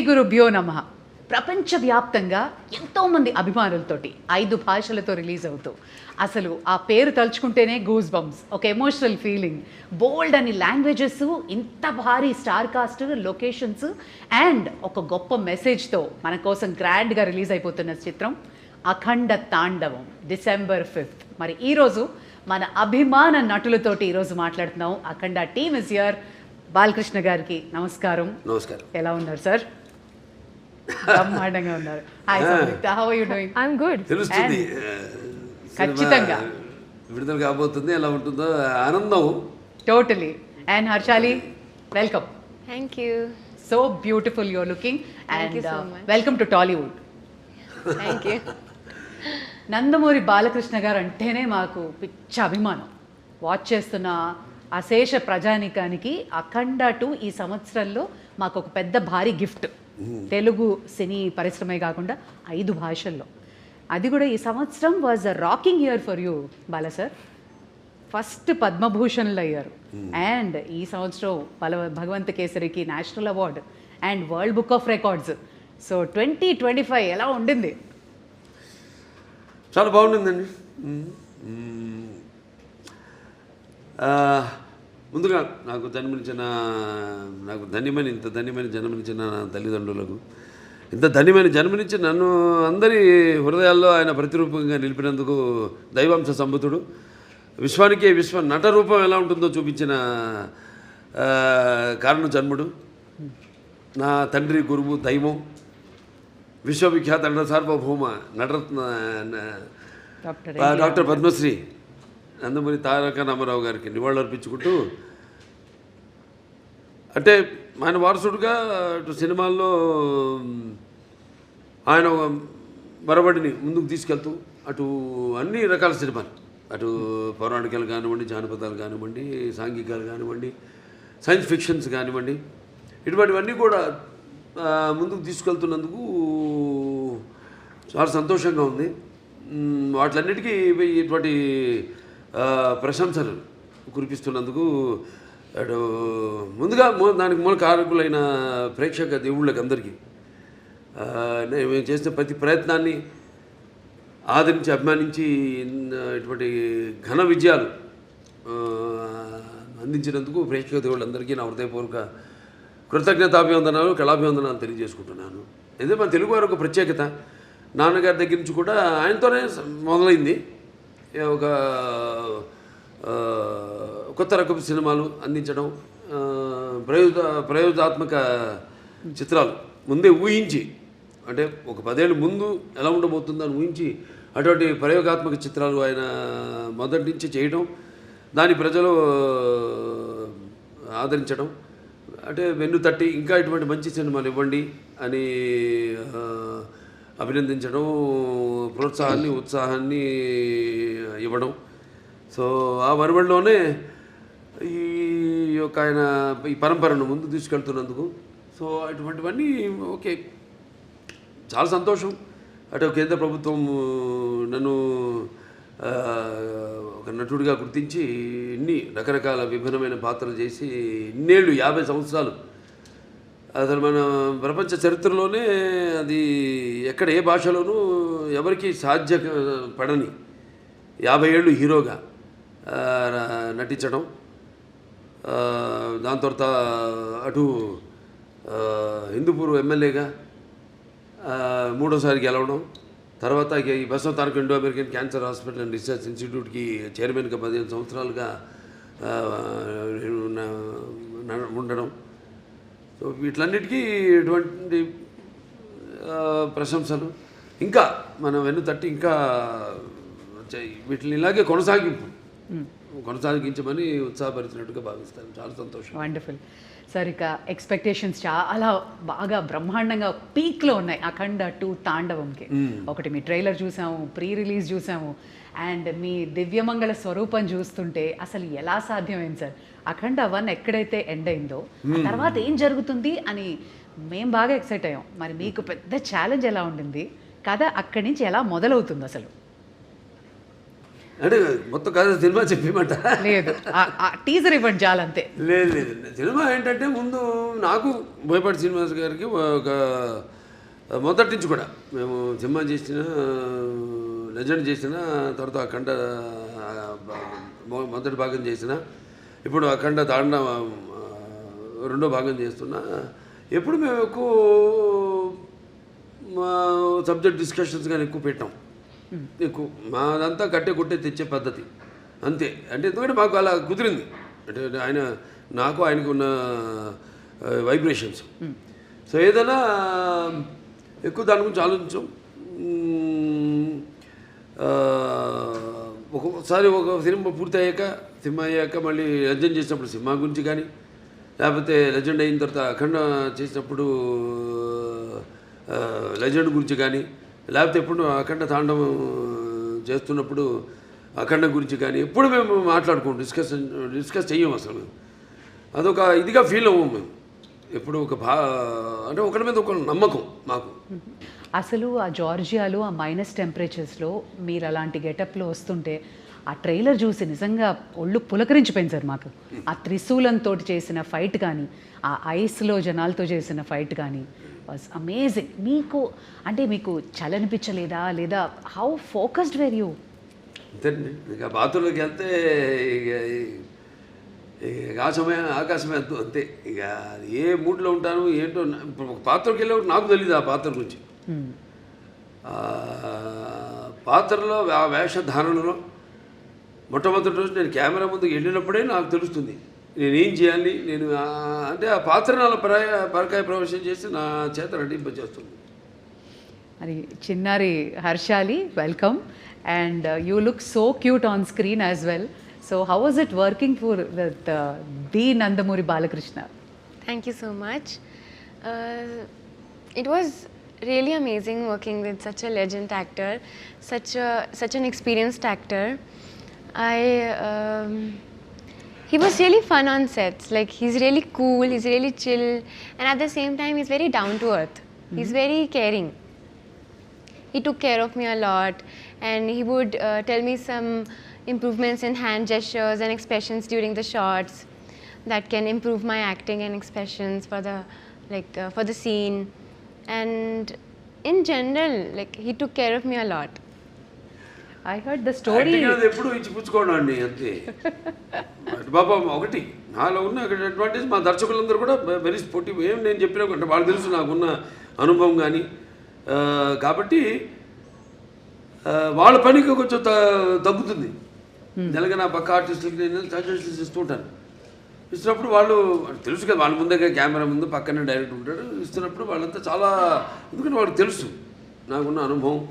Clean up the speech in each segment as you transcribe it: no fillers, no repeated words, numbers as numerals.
గురుభ్యో నమః. ప్రపంచవ్యాప్తంగా ఎంతోమంది అభిమానులతోటి 5 భాషలతో రిలీజ్ అవుతూ అసలు ఆ పేరు తలుచుకుంటేనే గూస్ బంప్స్, ఒక ఎమోషనల్ ఫీలింగ్, బోల్డ్ అని లాంగ్వేజెస్, ఇంత భారీ స్టార్ కాస్ట్, లొకేషన్స్ అండ్ ఒక గొప్ప మెసేజ్తో మన కోసం గ్రాండ్గా రిలీజ్ అయిపోతున్న చిత్రం అఖండ తాండవం December 5th. మరి ఈరోజు మన అభిమాన నటులతోటి ఈరోజు మాట్లాడుతున్నాం. Akhanda team is here. Balakrishna గారికి నమస్కారం. నమస్కారం. ఎలా ఉన్నారు సార్? బ్రహ్మాండంగా ఉన్నారు. Hi Samyuktha, how are you doing? I am good. తెలుస్తుంది ఖచ్చితంగా విడుదల కాబోతుంది, ఎలా ఉంటుందో ఆనందం. Totally. And Harshali, welcome. Thank you. So beautiful you are looking Thank you and so much. Welcome to Tollywood. Thank you. Nandamuri Balakrishna గారు అంటేనే మాకు పిచ్చ అభిమానం. వాచ్ చేస్తున్న అశేష ప్రజానికానికి అఖండ 2 ఈ సంవత్సరంలో మాకు ఒక పెద్ద భారీ గిఫ్ట్. తెలుగు సినీ పరిశ్రమే కాకుండా 5 భాషల్లో. అది కూడా ఈ సంవత్సరం was a rocking year for you Bala sir. First పద్మభూషణ్లు అయ్యారు అండ్ ఈ సంవత్సరం భగవంత కేసరికి national award and world book of records. So 2025 ఎలా ఉండింది? చాలా బాగుంటుందండి. ముందుగా నాకు ఇంత ధన్యమైన జన్మనిచ్చిన నా తల్లిదండ్రులకు, ఇంత ధన్యమైన జన్మనిచ్చి నన్ను అందరి హృదయాల్లో ఆయన ప్రతిరూపంగా నిలిపినందుకు దైవాంశ సంభూతుడు, విశ్వానికే విశ్వ నట రూపం ఎలా ఉంటుందో చూపించిన కారణ జన్ముడు, నా తండ్రి గురువు దైవం, విశ్వవిఖ్యాత నట సార్వభౌమ నటరత్న డాక్టర్ పద్మశ్రీ నందమూరి తారక రామారావు గారికి నివాళులర్పించుకుంటూ, అంటే ఆయన వారసుడుగా అటు సినిమాల్లో ఆయన మరబడిని ముందుకు తీసుకెళ్తూ అటు అన్ని రకాల సినిమాలు, అటు పౌరాణికాలు కానివ్వండి, జానపదాలు కానివ్వండి, సాంఘికాలు కానివ్వండి, సైన్స్ ఫిక్షన్స్ కానివ్వండి, ఇటువంటివన్నీ కూడా ముందుకు తీసుకెళ్తున్నందుకు చాలా సంతోషంగా ఉంది. వాటిలన్నిటికీ ఇటువంటి ప్రశంసలు కురిపిస్తున్నందుకు అటు ముందుగా దానికి మూల కారకులైన ప్రేక్షక దేవుళ్ళకి అందరికీ మేము చేసిన ప్రతి ప్రయత్నాన్ని ఆదరించి అభిమానించి ఇటువంటి ఘన విజయాలు అందించినందుకు ప్రేక్షక దేవుళ్ళందరికీ నా హృదయపూర్వక కృతజ్ఞతాభివందనాలు, కళాభివందనాలు తెలియజేసుకుంటున్నాను. ఇదే మన తెలుగు వారి ఒక ప్రత్యేకత. నాన్నగారి దగ్గర నుంచి కూడా ఆయనతోనే మొదలైంది. ఒక కొత్త రకపు సినిమాలు అందించడం, ప్రయోగాత్మక చిత్రాలు ముందే ఊహించి, అంటే ఒక 10 ఏళ్ళు ముందు ఎలా ఉండబోతుందని ఊహించి అటువంటి ప్రయోగాత్మక చిత్రాలు ఆయన మొదటి నుంచి చేయడం, దాని ప్రజలు ఆదరించడం, అంటే వెన్ను తట్టి ఇంకా ఇటువంటి మంచి సినిమాలు ఇవ్వండి అని అభినందించడం, ప్రోత్సాహాన్ని ఉత్సాహాన్ని ఇవ్వడం. సో ఆ వరవడిలోనే ఈ యొక్క ఆయన ఈ పరంపరను ముందు తీసుకెళ్తున్నందుకు సో అటువంటివన్నీ ఓకే, చాలా సంతోషం. అటు కేంద్ర ప్రభుత్వం నన్ను ఒక నటుడిగా గుర్తించి ఇన్ని రకరకాల విభిన్నమైన పాత్రలు చేసి ఇన్నేళ్ళు 50 సంవత్సరాలు అసలు మన ప్రపంచ చరిత్రలోనే అది ఎక్కడ ఏ భాషలోనూ ఎవరికి సాధ్యపడని 50 ఏళ్ళు హీరోగా నటించడం, దాని తర్వాత అటు హిందూపూర్ ఎమ్మెల్యేగా 3వ సారి గెలవడం, తర్వాత ఈ Basava Taraka Indo American cancer hospital and research ఇన్స్టిట్యూట్కి చైర్మన్గా 15 సంవత్సరాలుగా ఉండడం. సో వీటిలన్నిటికీ ఎటువంటి ప్రశంసలు, ఇంకా మనం వెన్ను తట్టి ఇంకా వీటిని ఇలాగే కొనసాగించమని ఉత్సాహపరిచినట్టుగా భావిస్తాను. చాలా సంతోషం. Wonderful sir. ఇక ఎక్స్పెక్టేషన్స్ చాలా బాగా బ్రహ్మాండంగా పీక్లో ఉన్నాయి అఖండ 2 తాండవంకి. ఒకటి మీ ట్రైలర్ చూసాము, ప్రీ రిలీజ్ చూసాము, అండ్ మీ దివ్యమంగళ స్వరూపం చూస్తుంటే అసలు ఎలా సాధ్యమైంది సార్? అఖండ 1 ఎక్కడైతే ఎండ్ అయిందో తర్వాత ఏం జరుగుతుంది అని మేము బాగా ఎక్సైట్ అయ్యాం. మరి మీకు పెద్ద ఛాలెంజ్ ఎలా ఉండింది? కథ అక్కడి నుంచి ఎలా మొదలవుతుంది అసలు? అంటే మొత్తం కథ సినిమా చెప్పేమంట లేదు టీజర్ ఇవ్వండి చాలంతే. లేదు లేదు సినిమా ఏంటంటే ముందు నాకు బోయపాటి శ్రీనివాస్ గారికి ఒక మొదటి నుంచి కూడా మేము సినిమా చేసిన లెజెండ్ చేసిన తర్వాత అఖండ మొదటి భాగం చేసిన ఇప్పుడు అఖండ తాండ రెండో భాగం చేస్తున్నా. ఎప్పుడు మేము ఎక్కువ సబ్జెక్ట్ డిస్కషన్స్ కానీ ఎక్కువ పెట్టాం. ఎక్కువ మాదంతా కట్టే కొట్టే తెచ్చే పద్ధతి అంతే. అంటే ఎందుకంటే మాకు అలా కుదిరింది. అంటే ఆయన నాకు ఆయనకు ఉన్న వైబ్రేషన్స్. సో ఏదైనా ఎక్కువ దాని గురించి ఆలోచించాం. ఒక్కొక్కసారి ఒక సినిమా పూర్తి అయ్యాక మళ్ళీ లెజెండ్ చేసినప్పుడు సినిమా గురించి కానీ, లేకపోతే లెజెండ్ అయిన తర్వాత అఖండ చేసినప్పుడు లెజెండ్ గురించి కానీ, లేకపోతే ఎప్పుడు అఖండ తాండవం చేస్తున్నప్పుడు అఖండ గురించి కానీ ఎప్పుడు మేము మాట్లాడుకోం, డిస్కస్ చెయ్యం అసలు. అదొక ఇదిగా ఫీల్ అవ్వం మేము ఎప్పుడు. అంటే ఒకరి మీద ఒక నమ్మకం మాకు. అసలు ఆ జార్జియాలో ఆ మైనస్ టెంపరేచర్స్లో మీరు అలాంటి గెటప్లో వస్తుంటే ఆ ట్రైలర్ చూసి నిజంగా ఒళ్ళు పులకరించిపోయింది సార్ మాకు. ఆ త్రిశూలంతో చేసిన ఫైట్ కానీ, ఆ ఐస్లో జనాలతో చేసిన ఫైట్ కానీ వాజ్ అమేజింగ్. మీకు చలనిపించలేదా, లేదా హౌ ఫోకస్డ్ వేర్ యూ? అంతేనండి. ఇక బాత్రూంలోకి వెళ్తే ఇక ఆకాశమే అంతే. ఇక ఏ మూడ్లో ఉంటాను ఏంటో. ఇప్పుడు ఒక పాత్రకి వెళ్ళేవాడు నాకు తెలియదు ఆ పాత్ర గురించి. పాత్రలో ఆ వేషధారణలో మొట్టమొదటి రోజు నేను కెమెరా ముందుకు వెళ్ళినప్పుడే నాకు తెలుస్తుంది నేనేం చేయాలి. నేను అంటే ఆ పాత్ర నాలో పరకాయ ప్రవేశం చేసి నా చేత నటింపజేస్తుంది. మరి చిన్నారి Harshali, welcome. And you look so cute on screen as well. So how was it working for the Nandamuri Balakrishna? Thank you so much. It was really amazing working with such a legend actor, such an experienced actor. He was really fun on sets. Like, he's really cool, he's really chill, and at the same time he's very down to earth. He's very caring. He took care of me a lot, and he would tell me some improvements in hand gestures and expressions during the shots that can improve my acting and expressions for the scene. And in general, like, he took care of me a lot. I heard the story. ఎప్పుడు ఇచ్చి పుచ్చుకోవడం అండి అంతే. బాబా ఒకటి నాలో ఉన్న advantage మా దర్శకులందరూ కూడా very sportive. ఏం నేను చెప్పినా అంటే వాళ్ళు తెలుసు నాకున్న అనుభవం కానీ. కాబట్టి వాళ్ళ పనికి కొంచెం తగ్గుతుంది. జనగా నా పక్క ఆర్టిస్టులకి నేను సజెషన్స్ ఇస్తూ ఉంటాను. ఇస్తున్నప్పుడు వాళ్ళు తెలుసు కదా, వాళ్ళ ముందే కెమెరా ముందు పక్కనే డైరెక్టర్ ఉంటాడు. ఇస్తున్నప్పుడు వాళ్ళంతా చాలా, ఎందుకంటే వాళ్ళకి తెలుసు నాకున్న అనుభవం.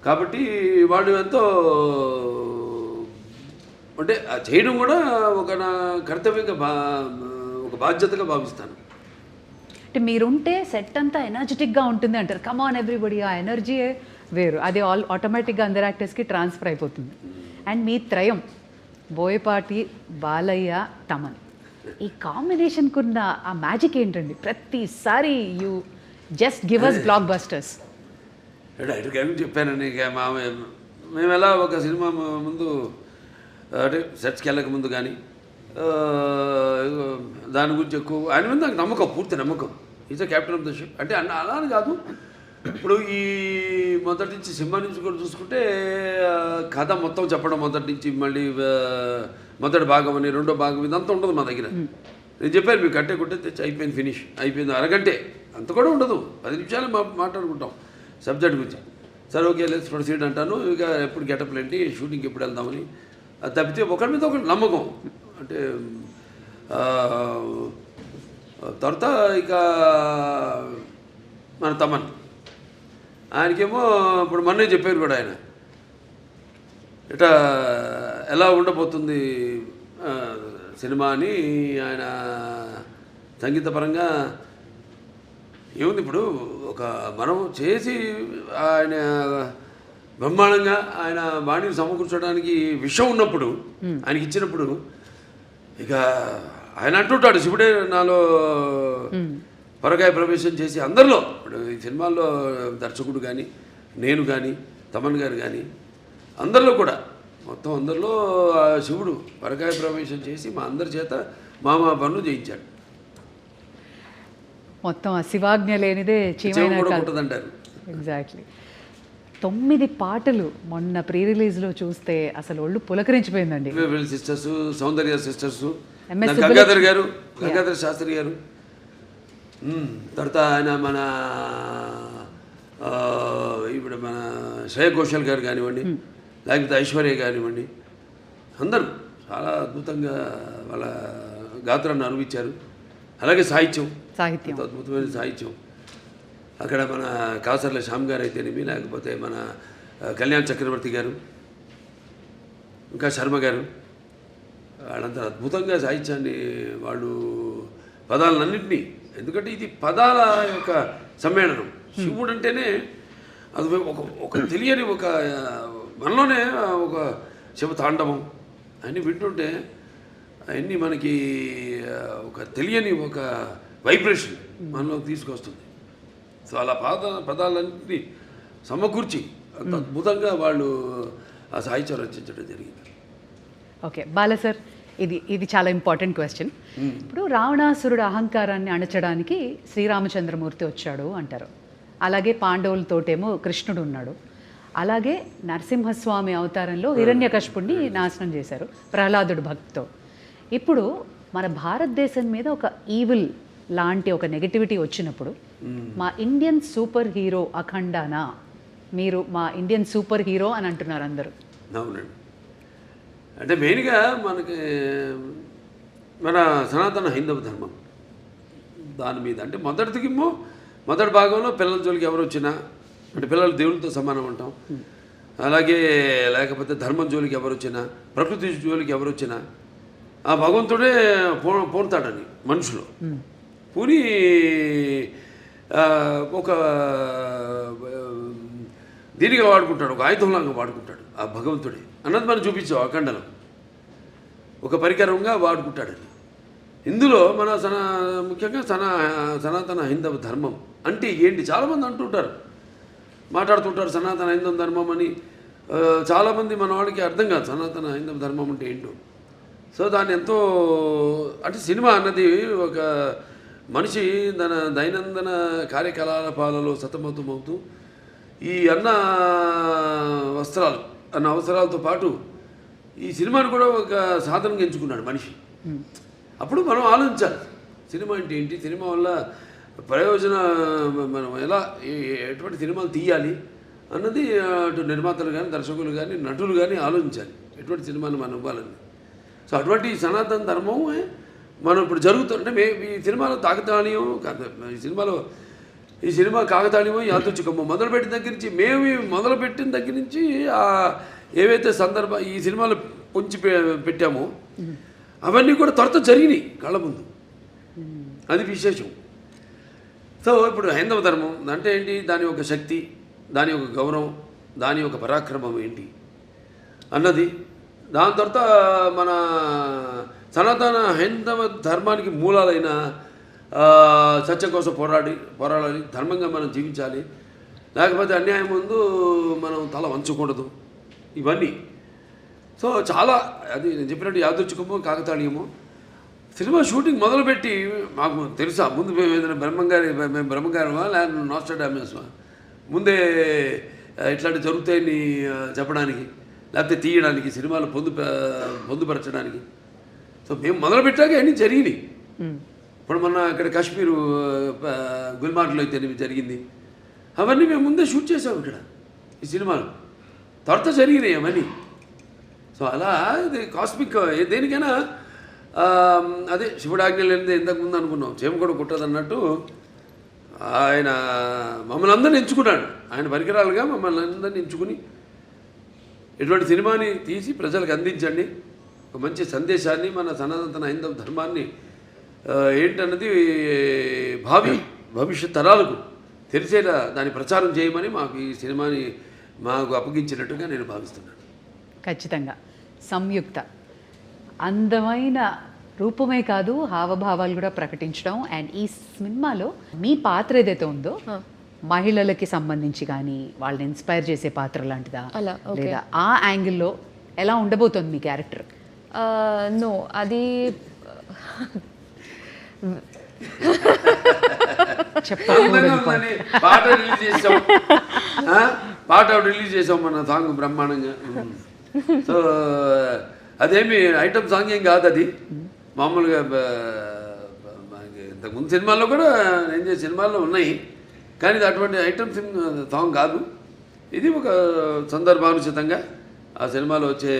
కాబట్టి వాళ్ళు ఎంతో అంటే చేయడం కూడా ఒక నా కర్తవ్యంగా ఒక బాధ్యతగా భావిస్తాను. అంటే మీరుంటే సెట్ అంతా ఎనర్జెటిక్గా ఉంటుంది అంటారు. కమ్ ఆన్ ఎవ్రీబడి, ఆ ఎనర్జీయే వేరు. అది ఆటోమేటిక్గా అందరు యాక్టర్స్కి ట్రాన్స్ఫర్ అయిపోతుంది. అండ్ మీ త్రయం బోయపాటి, బాలయ్య, తమన్, ఈ కాంబినేషన్కి ఉన్న ఆ మ్యాజిక్ ఏంటండి? ప్రతిసారి you just give us blockbusters. డైరెక్ట్గా చెప్పానండి. ఇక మేము ఎలా ఒక సినిమా ముందు అంటే సెట్స్కి వెళ్ళక ముందు కానీ దాని గురించి ఎక్కువ ఆయన మీద నాకు నమ్మకం, పూర్తి నమ్మకం. Is a captain of the ship. అంటే అలా అని కాదు. ఇప్పుడు ఈ మొదటి నుంచి సినిమా నుంచి కూడా చూసుకుంటే కథ మొత్తం చెప్పడం మొదటి నుంచి, మళ్ళీ మొదటి భాగం అని రెండో భాగం ఇదంతా ఉండదు మా దగ్గర. నేను చెప్పాను మీకు కట్టే కొట్టే తెచ్చి అయిపోయింది, ఫినిష్ అయిపోయింది, అరగంటే అంత కూడా ఉండదు. 10 నిమిషాలు మాట్లాడుకుంటాం సబ్జెక్ట్ గురించి. సరే ఓకే లెట్స్ ప్రొసీడ్ అంటాను. ఇక ఎప్పుడు గెటప్లు ఏంటి, షూటింగ్కి ఎప్పుడు వెళ్దామని. అది తప్పితే ఒకరి మీద ఒకటి నమ్మకం. అంటే తర్వాత ఇక మన తమన్, ఆయనకేమో ఇప్పుడు మొన్నే చెప్పారు కూడా ఆయన ఇట్లా ఎలా ఉండబోతుంది సినిమా అని. ఆయన సంగీతపరంగా ఏముంది, ఇప్పుడు ఒక మనం చేసి ఆయన బ్రహ్మాండంగా ఆయన బాణీని సమకూర్చడానికి విషయం ఉన్నప్పుడు ఆయనకి ఇచ్చినప్పుడు ఇక ఆయన అంటుంటాడు, శివుడే నాలో పరకాయ ప్రవేశం చేసి అందరిలో. ఇప్పుడు ఈ సినిమాల్లో దర్శకుడు కానీ, నేను కానీ, తమన్ గారు కానీ, అందరిలో కూడా మొత్తం అందరిలో ఆ శివుడు పరకాయ ప్రవేశం చేసి మా అందరి చేత మా పనులు చేయించాడు. మొత్తం ఆ శివాజ్ఞ లేనిదే చెవు చీమైనా కూడా కాదు. ఉంటుందంటారు. ఎగ్జాక్ట్లీ. 9 పాటలు మొన్న ప్రీ రిలీజ్లో చూస్తే అసలు ఒళ్ళు పులకరించిపోయిందండి. సిస్టర్స్, సౌందర్య సిస్టర్స్, MS గంగాధర్ గారు, గంగాధర్ శాస్త్రి గారు, తర్వాత ఆయన మన ఇప్పుడు మన శ్రేయ ఘోషల్ గారు కానివ్వండి, లేకపోతే ఐశ్వర్య కానివ్వండి, అందరూ చాలా అద్భుతంగా వాళ్ళ గాత్రాన్ని అనుభవించారు. అలాగే సాహిత్యం, సాహిత్యం, అద్భుతమైన సాహిత్యం. అక్కడ మన కాసర్ల శ్యామ్ గారు అయితేనేమి, లేకపోతే మన కళ్యాణ్ చక్రవర్తి గారు, ఇంకా శర్మ గారు, వాళ్ళంతా అద్భుతంగా సాహిత్యాన్ని వాళ్ళు పదాలన్నింటినీ, ఎందుకంటే ఇది పదాల యొక్క సమ్మేళనం. శివుడు అంటేనే అది ఒక తెలియని ఒక మనలోనే ఒక శివ తాండవం అన్నీ వింటుంటే అవన్నీ మనకి ఒక తెలియని ఒక వైబ్రేషన్ మనలోకి తీసుకొస్తుంది. సో అలా పదాలన్నింటినీ సమకూర్చి అంత అద్భుతంగా వాళ్ళు ఆ సాహిత్యం రచించడం జరిగింది. ఓకే బాల సార్, ఇది చాలా ఇంపార్టెంట్ క్వశ్చన్. ఇప్పుడు రావణాసురుడు అహంకారాన్ని అణచడానికి శ్రీరామచంద్రమూర్తి వచ్చాడు అంటారు. అలాగే పాండవులతోటేమో కృష్ణుడు ఉన్నాడు. అలాగే నరసింహస్వామి అవతారంలో హిరణ్యకశిపుణ్ణి నాశనం చేశారు ప్రహ్లాదుడు భక్తితో. ఇప్పుడు మన భారతదేశం మీద ఒక ఈవిల్ లాంటి ఒక నెగటివిటీ వచ్చినప్పుడు మా ఇండియన్ సూపర్ హీరో అఖండానా, మీరు మా ఇండియన్ సూపర్ హీరో అని అంటున్నారు అందరూ. అవునండి. అంటే మెయిన్గా మనకి మన సనాతన హైందవ ధర్మం దాని మీద, అంటే మొదటి భాగంలో పిల్లల జోలికి ఎవరు వచ్చినా, అంటే పిల్లలు దేవునితో సమానం అంటాం. అలాగే లేకపోతే ధర్మం జోలికి ఎవరు వచ్చినా, ప్రకృతి జోలికి ఎవరు వచ్చినా ఆ భగవంతుడే పోతాడని మనుషులు పూని ఒక దీనిగా వాడుకుంటాడు, ఒక ఆయుధంలాగా వాడుకుంటాడు ఆ భగవంతుడే అన్నది మనం చూపించాం అఖండలో. ఒక పరికరంగా వాడుకుంటాడని. ఇందులో మన ముఖ్యంగా సనాతన హైందవ ధర్మం అంటే ఏంటి చాలామంది అంటుంటారు, మాట్లాడుతుంటారు సనాతన హైందవ ధర్మం అని. చాలామంది మన వాళ్ళకి అర్థం కాదు సనాతన హైందవ ధర్మం అంటే ఏంటో. సో దాన్ని ఎంతో, అంటే సినిమా అన్నది ఒక మనిషి తన దైనందిన కార్యకలాపాలలో సతమతమవుతూ ఈ అన్న అవసరాలతో పాటు ఈ సినిమాని కూడా ఒక సాధనంగా ఎంచుకున్నాడు మనిషి. అప్పుడు మనం ఆలోచించాలి సినిమా అంటే ఏంటి, సినిమా వల్ల ప్రయోజన మనం ఎలా ఎటువంటి సినిమాలు తీయాలి అన్నది అటు నిర్మాతలు కానీ, దర్శకులు కానీ, నటులు కానీ ఆలోచించాలి ఎటువంటి సినిమాని మనం ఇవ్వాలని. సో అటువంటి సనాతన ధర్మం మనం ఇప్పుడు జరుగుతుంటే ఈ సినిమాలో తాకతాళీయం ఈ సినిమా కాకతాళీయమో యాదృచ్ఛికమో మొదలుపెట్టిన దగ్గర నుంచి మొదలుపెట్టిన దగ్గర నుంచి ఏవైతే ఈ సినిమాలు పొంచి పెట్టామో అవన్నీ కూడా త్వరతో జరిగినాయి కళ్ళ ముందు. అది విశేషం. సో ఇప్పుడు హైందవ ధర్మం అంటే ఏంటి, దాని యొక్క శక్తి, దాని యొక్క గౌరవం, దాని యొక్క పరాక్రమం ఏంటి అన్నది. దాని తర్వాత మన సనాతన హైందవ ధర్మానికి మూలాలైన సత్యం కోసం పోరాడాలి, ధర్మంగా మనం జీవించాలి, లేకపోతే అన్యాయం ముందు మనం తల వంచకూడదు, ఇవన్నీ. సో చాలా అది నేను చెప్పినట్టు యాదృచ్ఛికమో కాకతాళీయమో. సినిమా షూటింగ్ మొదలుపెట్టి మాకు తెలుసా ముందు మేము ఏదైనా బ్రహ్మంగారమా లేకపోతే నాస్ట్రాడామస్మా ముందే ఇట్లాంటి జరుగుతాయని చెప్పడానికి, లేకపోతే తీయడానికి, సినిమాలు పొందుపరచడానికి. సో మేము మొదలుపెట్టాక అన్నీ జరిగినాయి. ఇప్పుడు మొన్న ఇక్కడ కాశ్మీరు గుల్మార్గ్లో అయితే జరిగింది, అవన్నీ మేము ముందే షూట్ చేసాము ఇక్కడ ఈ సినిమాలు, త్వరతో జరిగినాయి అవన్నీ. సో అలా ఇది కాస్మిక్ దేనికైనా అదే శివుడాజ్ఞ లేనిదే ఇంతకుముందు అనుకున్నాం చేమ కూడా కుట్టదన్నట్టు ఆయన మమ్మల్ని అందరిని ఎంచుకున్నాడు, ఆయన పరికరాలుగా మమ్మల్ని అందరిని ఎంచుకుని ఇటువంటి సినిమాని తీసి ప్రజలకు అందించండి, ఒక మంచి సందేశాన్ని, మన సనాతన హైందవ ధర్మాన్ని ఏంటన్నది భవిష్యత్ తరాలకు తెలిసేలా దాన్ని ప్రచారం చేయమని మాకు ఈ సినిమాని మాకు అప్పగించినట్టుగా నేను భావిస్తున్నాను. ఖచ్చితంగా సంయుక్త అందమైన రూపమే కాదు హావభావాలు కూడా ప్రకటించడం. అండ్ ఈ సినిమాలో మీ పాత్ర ఏదైతే ఉందో మహిళలకి సంబంధించి కానీ వాళ్ళని ఇన్స్పైర్ చేసే పాత్ర లాంటిదా, లేదా ఆ యాంగిల్లో ఎలా ఉండబోతుంది మీ క్యారెక్టర్? నో అది అందంగా ఉందని పాట రిలీజ్ చేసాం, పాట రిలీజ్ చేసాం మన సాంగ్ బ్రహ్మాండంగా. సో అదేమి ఐటమ్ సాంగ్ ఏం కాదు, అది మామూలుగా ఇంతకుముందు సినిమాల్లో కూడా నేను చేసే సినిమాల్లో ఉన్నాయి, కానీ ఇది అటువంటి ఐటమ్ సాంగ్ కాదు. ఇది ఒక సందర్భానుచితంగా ఆ సినిమాలో వచ్చే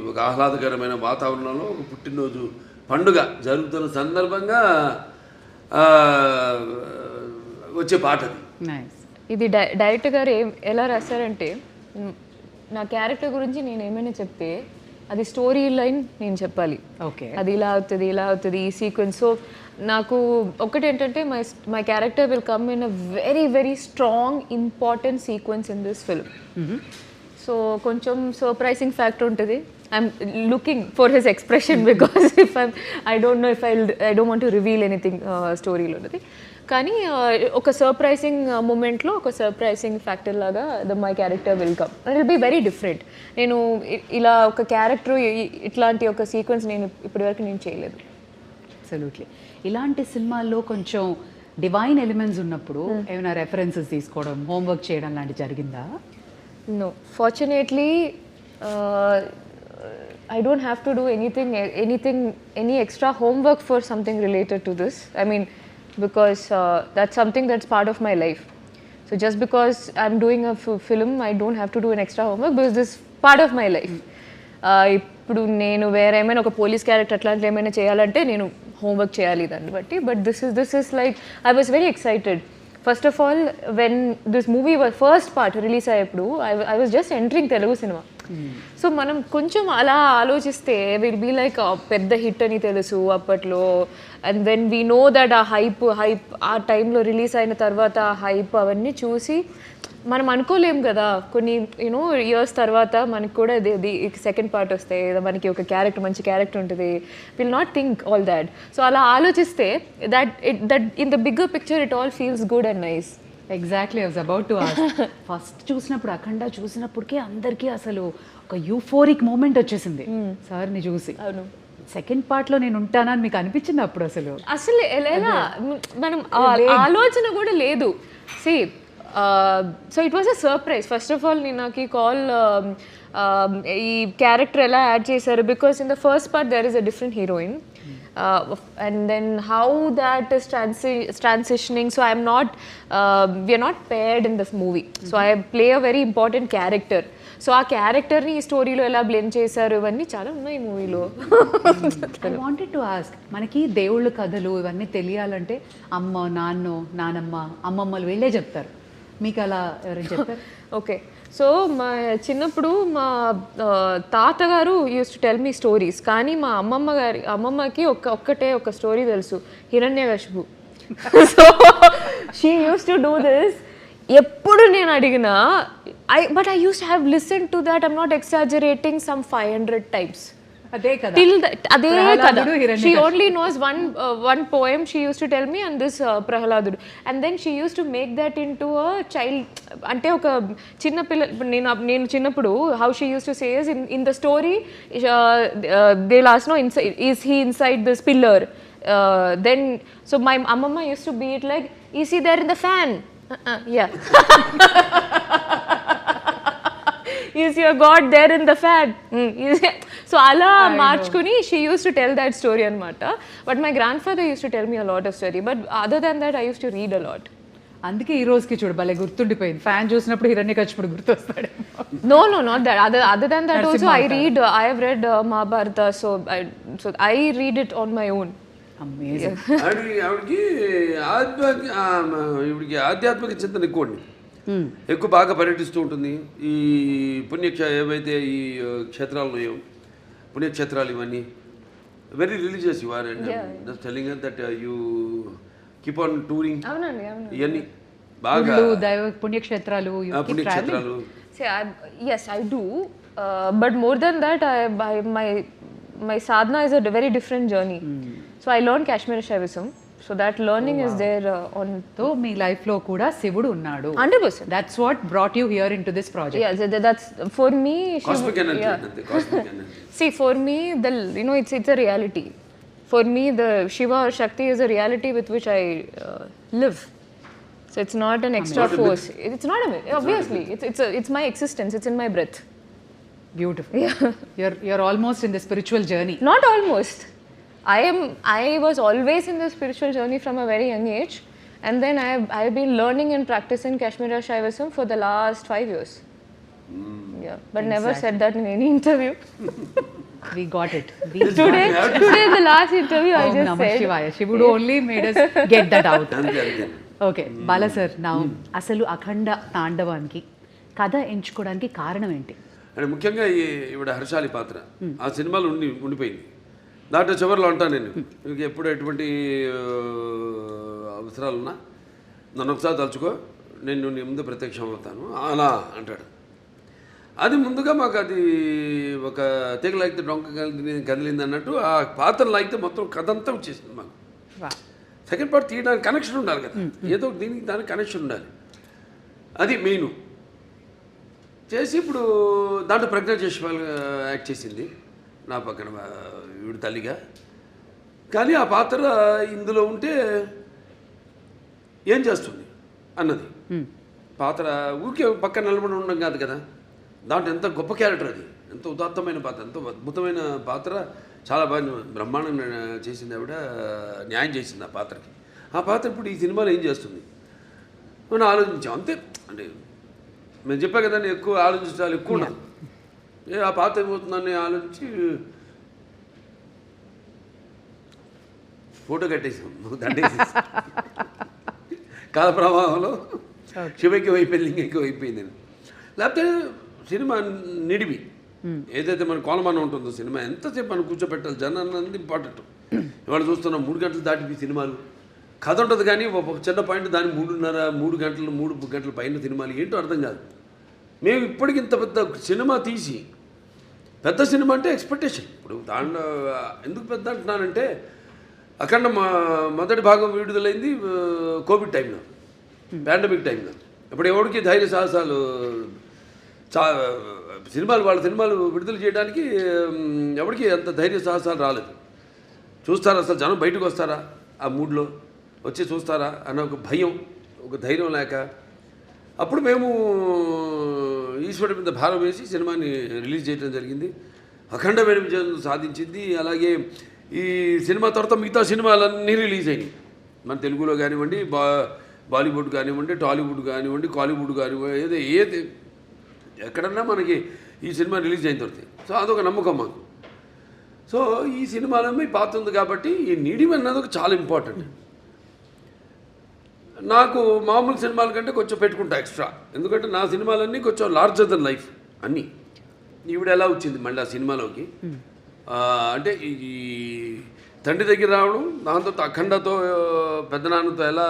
ఒక ఆహ్లాదకరమైన వాతావరణంలో ఒక పుట్టినరోజు పండుగ జరుగుతున్న సందర్భంగా వచ్చే పాట అది. నైస్. ఇది డైరెక్టర్ గారు ఎలా రాశారంటే, నా క్యారెక్టర్ గురించి నేను ఏమైనా చెప్తే అది స్టోరీ లైన్ నేను చెప్పాలి. ఓకే. అది ఇలా అవుతుంది ఈ సీక్వెన్స్. సో నాకు ఒకటి ఏంటంటే my character will come in a very very strong important sequence in this film. So కొంచెం సర్ప్రైజింగ్ ఫ్యాక్టర్ ఉంటుంది. I'm looking for his expression because I don't know if I don't want to reveal anything స్టోరీలో ఉన్నది. కానీ ఒక surprising మూమెంట్లో ఒక surprising factor లాగా my character will come. It will be very different. నేను ఇలా ఒక క్యారెక్టర్ ఇట్లాంటి ఒక సీక్వెన్స్ నేను ఇప్పటివరకు నేను చేయలేదు. అబ్సల్యూట్లీ. ఇలాంటి సినిమాల్లో కొంచెం డివైన్ ఎలిమెంట్స్ ఉన్నప్పుడు ఏమైనా రెఫరెన్సెస్ తీసుకోవడం, హోంవర్క్ చేయడం లాంటి జరిగిందా? No, fortunately, I don't have to do any extra homework for something related to this. I mean, because that's something that's part of my life. So just because I'm doing a film, I don't have to do an extra homework because this is part of my life. ఇప్పుడు నేను వేరే ఏమైనా ఒక police character అట్లాంటి ఏమైనా చేయాలంటే నేను homework చేయాలి దాన్ని బట్టి. But this is like I was very excited. First of all, when this movie was first part release అయ్యేప్పుడు I was just entering Telugu cinema. So మనం కొంచెం అలా ఆలోచిస్తే విల్ బీ లైక్ పెద్ద హిట్ అని తెలుసు అప్పట్లో. And then we know that ఆ హైప్ ఆ టైంలో రిలీజ్ అయిన తర్వాత ఆ హైప్ అవన్నీ చూసి మనం అనుకోలేం కదా, కొన్ని యూనో ఇయర్స్ తర్వాత మనకి కూడా సెకండ్ పార్ట్ వస్తే మనకి ఒక క్యారెక్టర్ మంచి క్యారెక్టర్ ఉంటుంది. Will not think all that. So అలా ఆలోచిస్తే that in the bigger picture it all feels good and nice. Exactly. I was about to ask. First చూసినప్పుడు అఖండ చూసినప్పటికే అందరికీ అసలు ఒక యూఫోరిక్ మూమెంట్ వచ్చేసింది సార్ని చూసి. అవును. సెకండ్ పార్ట్లో నేను ఉంటానని మీకు అనిపించింది అప్పుడు? అసలు ఎలా మనం ఆలోచన కూడా లేదు. సి so it was a surprise. First of all నేను నాకు ఈ కాల్ ఈ క్యారెక్టర్ ఎలా యాడ్ చేశారు, because in the first part there is a different heroine. And then how that is transitioning, so we are not paired in this movie. So I play a very important character. So ఆ క్యారెక్టర్ని ఈ స్టోరీలో ఎలా blend చేశారు ఇవన్నీ చాలా ఉన్నాయి మూవీలో. ఐ వాంటెడ్ టు ఆస్క్, మనకి దేవుళ్ళ కథలు ఇవన్నీ తెలియాలంటే అమ్మ, నానమ్మ, అమ్మమ్మలు వీళ్ళే చెప్తారు. మీకు అలా ఎవరైనా చెప్తారు? ఓకే. సో మా చిన్నప్పుడు మా తాతగారు used to tell me stories. కానీ మా అమ్మమ్మకి ఒక్కటే ఒక స్టోరీ తెలుసు, Hiranyakashipu. So she used to do this. ఎప్పుడు నేను అడిగినా but I used to have listen to that, I'm not exaggerating, some 500 times. అదే కదా. అదే కదా. She only knows one poem she used to tell me, and this Prahaladudu. And then she used to make that into a child. అంటే ఒక చిన్న పిల్ల, నేను చిన్నప్పుడు how she used to say is in the story they'll ask, no, is he inside this pillar? Then so my amma used to be it like, is he there in the fan? Yeah. Is your God there in the fan? So అలా మార్చుకుని she used to tell that story అనమాట. But my grandfather used to tell me a lot of story. But other than that I used to read a lot. అందుకే ఈ రోజుకి చూడు భలే గుర్తుండిపోయింది. Fan చూసినప్పుడు హిరణ్యకశిపుడు గుర్తొస్తాడు. No, not that. Other than that also I have read Mahabharata. So I read it on my own. Amazing. ఆవిడకి ఆధ్యాత్మిక చింతన ఎక్కువ బాగా పర్యటిస్తూ ఉంటుంది. ఈ ఏవైతే ఈ క్షేత్రాలు ఉన్నాయో, పుణ్యక్షేత్రాలు ఇవన్నీ very religious you are. And just telling her that you keep on touring. అవునండి. ఇవన్నీ బాగా పుణ్యక్షేత్రాలు. Yes, I do. But more than that, my sadhana is a very different journey. So I learned Kashmir Shaivism. So that learning is there on so మీ లైఫ్లో కూడా శివుడు ఉన్నాడు. 100%. That's what brought you here into this project. Yeah, that's for me. Cosmic energy అంతే, cosmic energy. See, for me, it's a reality. For me, the Shiva or Shakti is a reality with which I live. So it's not an extra Not a force. It's not a myth. Obviously, it's my existence. It's in my breath. Beautiful. You're almost in the spiritual journey. Not almost. I was always in the spiritual journey from a very young age, and then I've been learning and practicing Kashmiri Shaivism for the last 5 years. Yeah, but never said that in any interview. We got it. Today, the last interview, I Om just Namah said. Shivaya. Shivudu only made us get that out. అంతే అంతే. Okay Bala sir, నా అసలు అఖండ తాండవానికి కథ ఎంచుకోవడానికి కారణం ఏంటి? అంటే ముఖ్యంగా ఈవిడ హర్షాలి పాత్ర ఆ సినిమాలో ఉండిపోయింది. దాంట్లో చివరిలో అంటాను నేను, మీకు ఎప్పుడు ఎటువంటి అవసరాలున్నా నన్ను ఒకసారి తలుచుకో, నేను నీ ముందు ప్రత్యక్షం అవుతాను అలా అంటాడు. అది ముందుగా మాకు అది ఒక తెగ లాగితే డొంక కదిలింది అన్నట్టు ఆ పాత్ర లాగితే మొత్తం కథ అంతా వచ్చేసింది మాకు. సెకండ్ పార్ట్ తీయడానికి కనెక్షన్ ఉండాలి కదా, ఏదో దీనికి దానికి కనెక్షన్ ఉండాలి, అది మెయిన్ చేసి ఇప్పుడు దాంట్లో ప్రజ్ఞా జైస్వాల్ యాక్ట్ చేసింది నా పక్కన ఈవిడ తల్లిగా. కానీ ఆ పాత్ర ఇందులో ఉంటే ఏం చేస్తుంది అన్నది పాత్ర ఊరికే పక్కన నిలబడి ఉండడం కాదు కదా, దాంట్లో ఎంత గొప్ప క్యారెక్టర్ అది, ఎంత ఉదాత్తమైన పాత్ర, ఎంతో అద్భుతమైన పాత్ర, చాలా బాగా బ్రహ్మాండంగా చేసింది ఆవిడ, న్యాయం చేసింది ఆ పాత్రకి. ఆ పాత్ర ఇప్పుడు ఈ సినిమాలో ఏం చేస్తుంది మనం ఆలోచించాం అంతే. అంటే మేము చెప్పా కదా, ఎక్కువ ఆలోచించాలి ఎక్కువ ఉండదు, ఆ పాత్ర ఏమవుతుందని ఆలోచించి ఫోటో కట్టేసాం, దండేసేసి కాల ప్రవాహంలో శివకి అయిపోయింది, లింగకి అయిపోయింది. లేకపోతే సినిమా నిడివి ఏదైతే మన కోలమానం ఉంటుందో సినిమా ఎంతసేపు మనం కూర్చోబెట్టాలి, జనాన్ని అంది ఇంపార్టెంట్. ఇవాళ చూస్తున్నాం 3 గంటలు దాటిపోయి సినిమాలు, కథ ఉంటుంది కానీ ఒక చిన్న పాయింట్ దాన్ని 3 గంటల పైన సినిమాలు ఏంటో అర్థం కాదు. మేము ఇప్పటికి ఇంత పెద్ద సినిమా తీసి, పెద్ద సినిమా అంటే ఎక్స్పెక్టేషన్. ఇప్పుడు దాంట్లో ఎందుకు పెద్ద అంటున్నానంటే, అఖండ మొదటి భాగం విడుదలైంది కోవిడ్ టైంలో, పాండమిక్ టైంలో. ఇప్పుడు ఎవరికి ధైర్య సాహసాలు వాళ్ళ సినిమాలు విడుదల చేయడానికి ఎవరికి అంత ధైర్య సాహసాలు రాలేదు. చూస్తారా అసలు జనం బయటకు వస్తారా, ఆ మూడ్లో వచ్చి చూస్తారా అన్న ఒక భయం, ఒక ధైర్యం లేక అప్పుడు మేము ఈశ్వరుడి మీద భారం వేసి సినిమాని రిలీజ్ చేయడం జరిగింది. అఖండమైన విజయం సాధించింది. అలాగే ఈ సినిమా తర్వాత మిగతా సినిమాలన్నీ రిలీజ్ అయినాయి, మన తెలుగులో కానివ్వండి, బాలీవుడ్ కానివ్వండి, టాలీవుడ్ కానివ్వండి, కాలీవుడ్ కానివ్వండి, ఏది ఎక్కడన్నా మనకి ఈ సినిమా రిలీజ్ అయిన తర్వాత. సో అదొక నమ్మకం మాకు. సో ఈ సినిమాలో మీ పాత్ర ఉంది కాబట్టి ఈ నీడిమ్ అన్నది ఒక చాలా ఇంపార్టెంట్. నాకు మామూలు సినిమాల కంటే కొంచెం పెట్టుకుంటా ఎక్స్ట్రా, ఎందుకంటే నా సినిమాలన్నీ కొంచెం లార్జర్ దెన్ లైఫ్ అన్నీ. ఈవిడ ఎలా వచ్చింది మళ్ళీ ఆ సినిమాలోకి అంటే ఈ తండ్రి దగ్గర రావడం, దాంతో అఖండతో పెద్దనాన్నతో ఎలా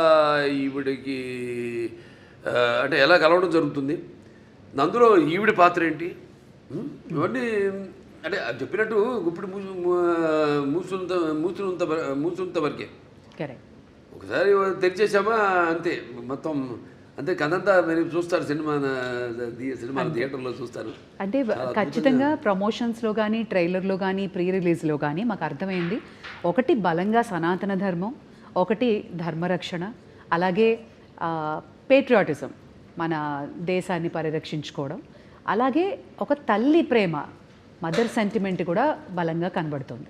ఈవిడికి అంటే ఎలా కలవడం జరుగుతుంది, అందులో ఈవిడ పాత్ర ఏంటి, ఇవన్నీ అంటే చెప్పినట్టు ఇప్పుడు మూసునంత వరకే. ఒకసారి తెరిచేసామా అంతే, మొత్తం అంతే కథంతా మీరు చూస్తారు, సినిమా థియేటర్లో చూస్తారు. అంటే ఖచ్చితంగా ప్రమోషన్స్లో కానీ, ట్రైలర్లో కానీ, ప్రీ రిలీజ్లో కానీ మాకు అర్థమైంది, ఒకటి బలంగా సనాతన ధర్మం, ఒకటి ధర్మరక్షణ, అలాగే పేట్రియాటిజం, మన దేశాన్ని పరిరక్షించుకోవడం, అలాగే ఒక తల్లి ప్రేమ, మదర్ సెంటిమెంట్ కూడా బలంగా కనబడుతుంది.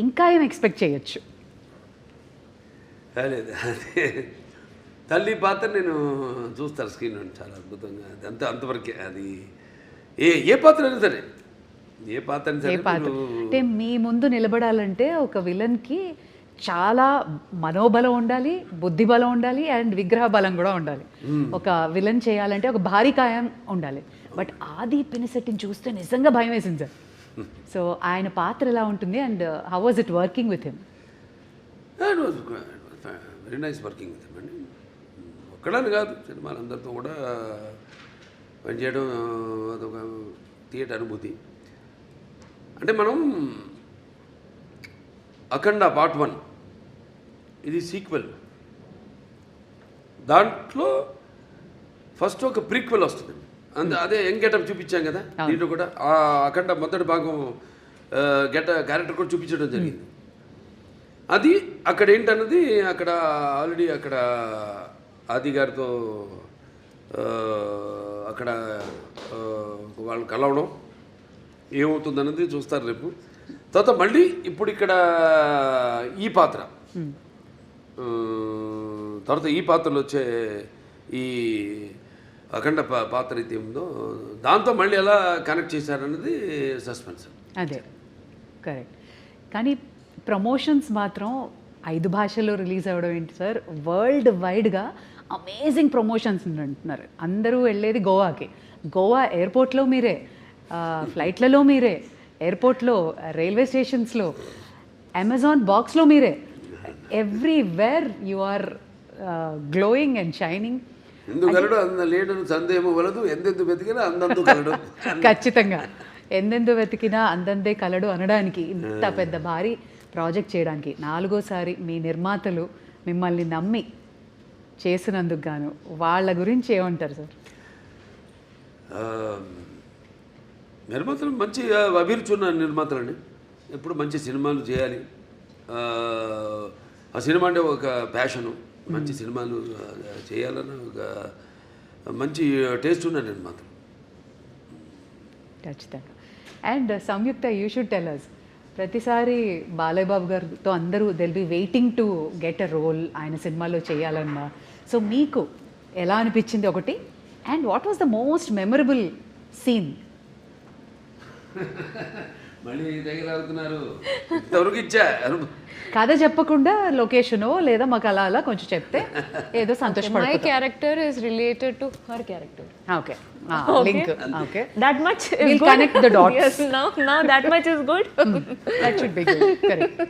ఇంకా ఏం ఎక్స్పెక్ట్ చేయొచ్చు? లేదు, అదే తల్లి పాత్ర నేను చూస్తాను స్క్రీన్ నుండి, చాలా అద్భుతంగా, అది అంతవరకే. అది ఏ పాత్ర అయినా సరే, ఏ పాత్ర అయినా సరే అంటే మీ ముందు నిలబడాలంటే ఒక విలన్కి చాలా మనోబలం ఉండాలి, బుద్ధిబలం ఉండాలి, అండ్ విగ్రహ బలం కూడా ఉండాలి. ఒక విలన్ చేయాలంటే ఒక భారీ కాయం ఉండాలి. బట్ ఆది పినిశెట్టిని చూస్తే నిజంగా భయం వేసింది సార్. సో ఆయన పాత్ర ఎలా ఉంటుంది, and how was it working with him? Very nice working with him అండి. ఒక్కడని కాదు, సినిమాలు అందరితో కూడా పనిచేయడం అదొక థియేటర్ అనుభూతి. అంటే మనం అఖండ పార్ట్ 1 ఇది సీక్వెల్. దాంట్లో ఫస్ట్ ఒక ప్రీక్వెల్ వస్తుంది, అదే యంగ్ గెటప్ చూపించాం కదా దీంట్లో కూడా. అఖండ మొదటి భాగం క్యారెక్టర్ కూడా చూపించడం జరిగింది. అది అక్కడ ఏంటన్నది అక్కడ ఆల్రెడీ అక్కడ ఆది గారితో అక్కడ వాళ్ళు కలవడం ఏమవుతుందన్నది చూస్తారు రేపు. తర్వాత మళ్ళీ ఇప్పుడు ఇక్కడ ఈ పాత్ర, తర్వాత ఈ పాత్రలో వచ్చే ఈ అఖండ పాత్ర అయితే ఉందో దాంతో మళ్ళీ ఎలా కనెక్ట్ చేశారన్నది సస్పెన్స్. అదే కరెక్ట్. కానీ ప్రమోషన్స్ మాత్రం 5 భాషల్లో రిలీజ్ అవ్వడం ఏంటి సార్, వరల్డ్ వైడ్గా అమేజింగ్ ప్రమోషన్స్ అంటున్నారు. అందరూ వెళ్ళేది గోవాకి, గోవా ఎయిర్పోర్ట్లో మీరే, ఫ్లైట్లలో మీరే, ఎయిర్పోర్ట్లో, రైల్వే స్టేషన్స్లో, అమెజాన్ బాక్స్లో మీరే, everywhere you are glowing and shining. ఎందుకు కలడు అంద లేడను సందేహము వలదు, ఎందెందు వెతికినా అందందు కలడు. ఖచ్చితంగా ఎందెందు వెతికినా అందందే కలడు అనడానికి, ఇంత పెద్ద భారీ ప్రాజెక్ట్ చేయడానికి 4వసారి మీ నిర్మాతలు మిమ్మల్ని నమ్మి చేసినందుకు గాను వాళ్ళ గురించి ఏమంటారు సార్? నిర్మాతలు మంచి అభిరుచి ఉన్న నిర్మాతలండి. ఎప్పుడు మంచి సినిమాలు చేయాలి, ఆ సినిమా అంటే ఒక ప్యాషను, మంచి సినిమాలు చేయాలన్న ఒక మంచి టేస్ట్ ఉన్న నిర్మాతలు. ఖచ్చితంగా. And Samyuktha, you should tell us, ప్రతిసారి బాలయ్య బాబు గారితో అందరూ they'll be waiting to get a role ఆయన సినిమాలో చేయాలన్నా. సో మీకు ఎలా అనిపించింది ఒకటి, and what was the most memorable scene? మళ్ళీ తగిలాడుతున్నారు, ఇంతవరకు ఇచ్చా కథ చెప్పకుండా లొకేషనో లేదా మాకు అలా అలా కొంచెం చెప్తే ఏదో My సంతోషపడుతుంది. character is related to her character. Okay, link. Okay, That much is We'll good. connect the dots. Yes, now that much is good. That should be good. Correct.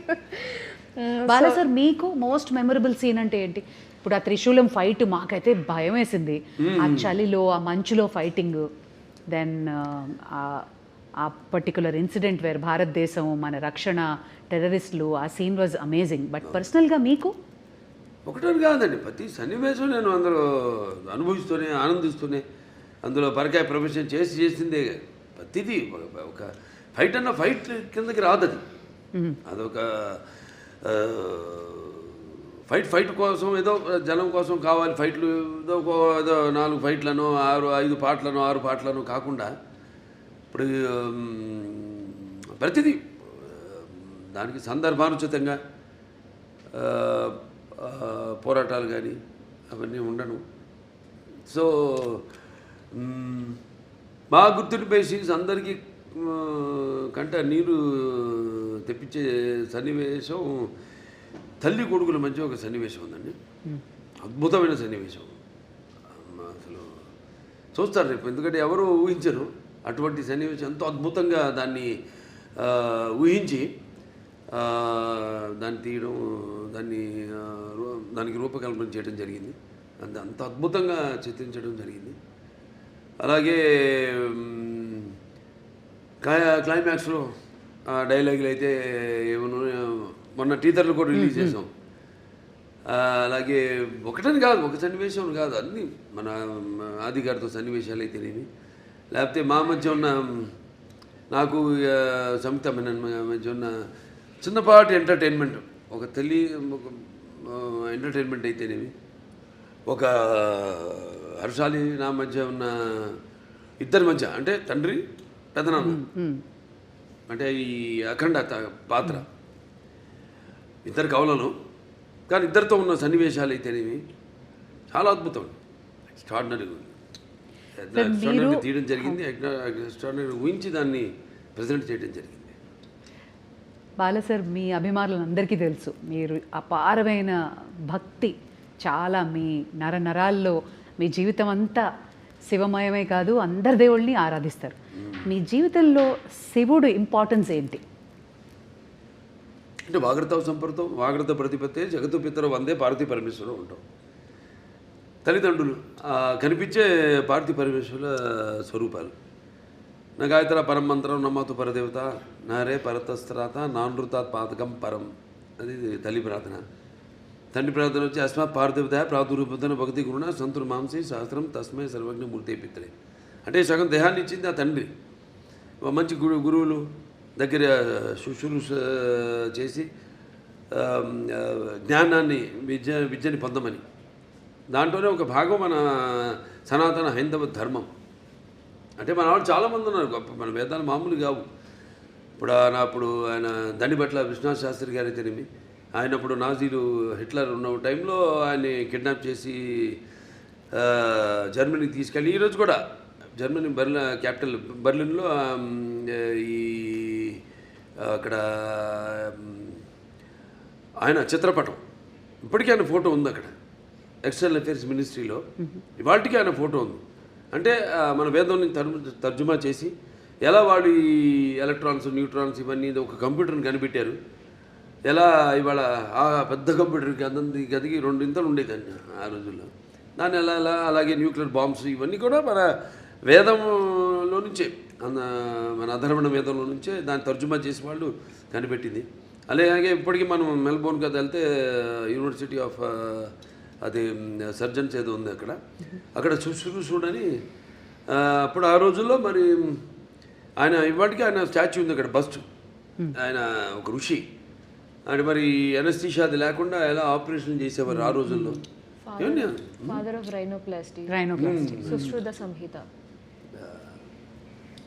Bala sir, మీకు మోస్ట్ మెమరబుల్ సీన్ అంటే ఏంటి? ఇప్పుడు ఆ త్రిశూలం fight మాకైతే భయం వేసింది, ఆ చలిలో ఆ మంచులో ఫైటింగ్, దెన్ ఆ పర్టికులర్ ఇన్సిడెంట్ వేర్ భారతదేశం మన రక్షణ, టెర్రరిస్టులు, ఆ సీన్ వాజ్ అమేజింగ్. బట్ పర్సనల్గా మీకు? ఒకటని కాదండి, ప్రతి సన్నివేశం నేను అందులో అనుభవిస్తూనే ఆనందిస్తూనే అందులో పరకాయ ప్రొఫెషన్ చేసిందే. ప్రతిదీ ఒక ఫైట్ అన్న ఫైట్ కిందకి రాదు అది. అదొక ఫైట్ కోసం ఏదో జనం కోసం కావాలి ఫైట్లు, ఏదో 4 ఫైట్లను 5 పాటలను 6 పాటలను కాకుండా ఇప్పుడు ప్రతిదీ దానికి సందర్భానుచితంగా పోరాటాలు కానీ అవన్నీ ఉండను. సో మా గుర్తుండిపోయే సీన్స్ అందరికీ కంట నీరు తెప్పించే సన్నివేశం తల్లి కొడుకుల మధ్య ఒక సన్నివేశం ఉందండి, అద్భుతమైన సన్నివేశం. అసలు చూస్తారు రేపు, ఎందుకంటే ఎవరు ఊహించరు అటువంటి సన్నివేశం. ఎంతో అద్భుతంగా దాన్ని ఊహించి దాన్ని తీయడం, దానికి రూపకల్పన చేయడం జరిగింది. అంత అద్భుతంగా చిత్రించడం జరిగింది. అలాగే క్లైమాక్స్లో డైలాగులు అయితే ఏమన్నా మొన్న టీజర్లు కూడా రిలీజ్ చేసాం. అలాగే ఒకటని కాదు, ఒక సన్నివేశం కాదు, అన్నీ మన ఆది గారితో సన్నివేశాలు అయితేనేమి, లేకపోతే మా మధ్య ఉన్న నాకు సంయుక్త మధ్య ఉన్న చిన్నపాటి ఎంటర్టైన్మెంట్, ఒక ఎంటర్టైన్మెంట్ అయితేనేమి, ఒక హర్షాలి నా మధ్య ఉన్న ఇద్దరి మధ్య, అంటే తండ్రి పెదనాన్న, అంటే ఈ అఖండ పాత్ర ఇద్దరు కవులను, కానీ ఇద్దరితో ఉన్న సన్నివేశాలు అయితేనేవి చాలా అద్భుతం, ఎక్స్ట్రాడినరీ తీయడం జరిగింది. ఎక్స్ట్రాడినరీ ఊహించి దాన్ని ప్రజెంట్ చేయడం జరిగింది. బాలా సార్, మీ అభిమానులందరికీ తెలుసు మీరు అపారమైన భక్తి, చాలా మీ నరాల్లో మీ జీవితం అంతా శివమయమే కాదు, అందరి దేవుళ్ళని ఆరాధిస్తారు. మీ జీవితంలో శివుడు ఇంపార్టెన్స్ ఏంటి? అంటే వాగ్రత సంపర్తం వాగ్రత ప్రతిపత్తే జగత్తు పితరు వందే పార్వతీ పరమేశ్వరం ఉంటాం. తల్లిదండ్రులు కనిపించే పార్వతీ పరమేశ్వరుల స్వరూపాలు. నా గాయత్ర పరమంత్రం నమ్మతు పరదేవత నారే పరతస్త్రాత నానృతాత్ పాతకం పరం, అది తల్లి ప్రార్థన. తండ్రి ప్రార్థన వచ్చి అస్మాత్ పార్థివత ప్రాదురూపతన భక్తి గురుణ సంతుర్ మాంసి శాస్త్రం తస్మై సర్వజ్ఞ మూర్తి పిత్తలే. అంటే సగం దేహాన్ని ఇచ్చింది ఆ తండ్రి. మంచి గురువులు దగ్గర శుశ్రూష చేసి జ్ఞానాన్ని విద్యని పొందమని. దాంట్లోనే ఒక భాగం మన సనాతన హైందవ ధర్మం. అంటే మన వాళ్ళు చాలామంది ఉన్నారు గొప్ప, మన వేదాలు మామూలు కావు. అప్పుడు ఆయన దండిబట్ల విశ్వనాథ్ శాస్త్రి గారు అయితేనేమి, ఆయనప్పుడు నాజీలు హిట్లర్ ఉన్న టైంలో ఆయన్ని కిడ్నాప్ చేసి జర్మనీకి తీసుకెళ్ళి, ఈరోజు కూడా జర్మనీ క్యాపిటల్ బర్లిన్లో ఈ అక్కడ ఆయన చిత్రపటం ఇప్పటికీ ఆయన ఫోటో ఉంది అక్కడ ఎక్స్టర్నల్ అఫేర్స్ మినిస్ట్రీలో. ఇవాళకి ఆయన ఫోటో ఉంది. అంటే మన వేదాన్ని తర్జుమా చేసి ఎలా వాళ్ళు ఈ ఎలక్ట్రాన్స్ న్యూట్రాన్స్ ఇవన్నీ ఒక కంప్యూటర్ని కనిపెట్టారు, ఎలా ఇవాళ ఆ పెద్ద కంప్యూటర్కి అందంది గదికి 2 ఇంతలు ఉండేదాన్ని ఆ రోజుల్లో. దాన్ని ఎలా అలాగే న్యూక్లియర్ బాంబ్స్ ఇవన్నీ కూడా మన వేదంలో నుంచే, మన అధర్వణ వేదంలో నుంచే దాన్ని తర్జుమా చేసి వాళ్ళు కనిపెట్టింది. అలాగే ఇప్పటికీ మనం మెల్బోర్న్ కదా వెళ్తే యూనివర్సిటీ ఆఫ్ అది సర్జన్స్ ఏదో ఉంది అక్కడ శుశ్రూషుడని అప్పుడు ఆ రోజుల్లో మరి ఆయన ఇవాటికి ఆయన స్టాచ్యూ ఉంది అక్కడ, బస్ట్. ఆయన ఒక ఋషి. అంటే మరి ఎనస్థీషియా అది లేకుండా ఎలా ఆపరేషన్ చేసేవారు ఆ రోజుల్లో. Father of rhinoplasty. Sushruta Samhita.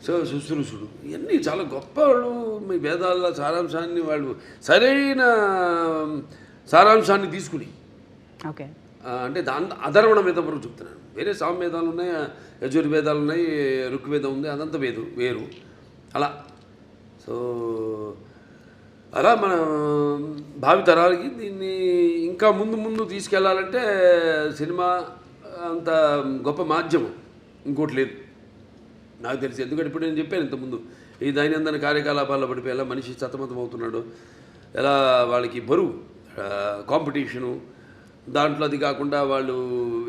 So శుశ్రూషుడు ఇవన్నీ చాలా గొప్ప వాళ్ళు. మీ వేదాల సారాంశాన్ని వాళ్ళు సరైన సారాంశాన్ని తీసుకుని, ఓకే, అంటే అధర్వణ వేదం వరకు చెప్తున్నాను. వేరే సామవేదాలు ఉన్నాయి, యజుర్వేదాలు ఉన్నాయి, ఋగ్వేదం ఉంది, అదంతా వేరు అలా. సో అలా మన భావితరాలకి దీన్ని ఇంకా ముందు తీసుకెళ్లాలంటే సినిమా అంత గొప్ప మాధ్యమం ఇంకోటి లేదు నాకు తెలిసి. ఎందుకంటే ఇప్పుడు నేను చెప్పాను ఇంతకుముందు, ఈ దైనందిన కార్యకలాపాల్లో పడిపోయి ఎలా మనిషి సతమతం అవుతున్నాడు, ఎలా వాళ్ళకి బరువు కాంపిటీషను, దాంట్లో అది కాకుండా వాళ్ళు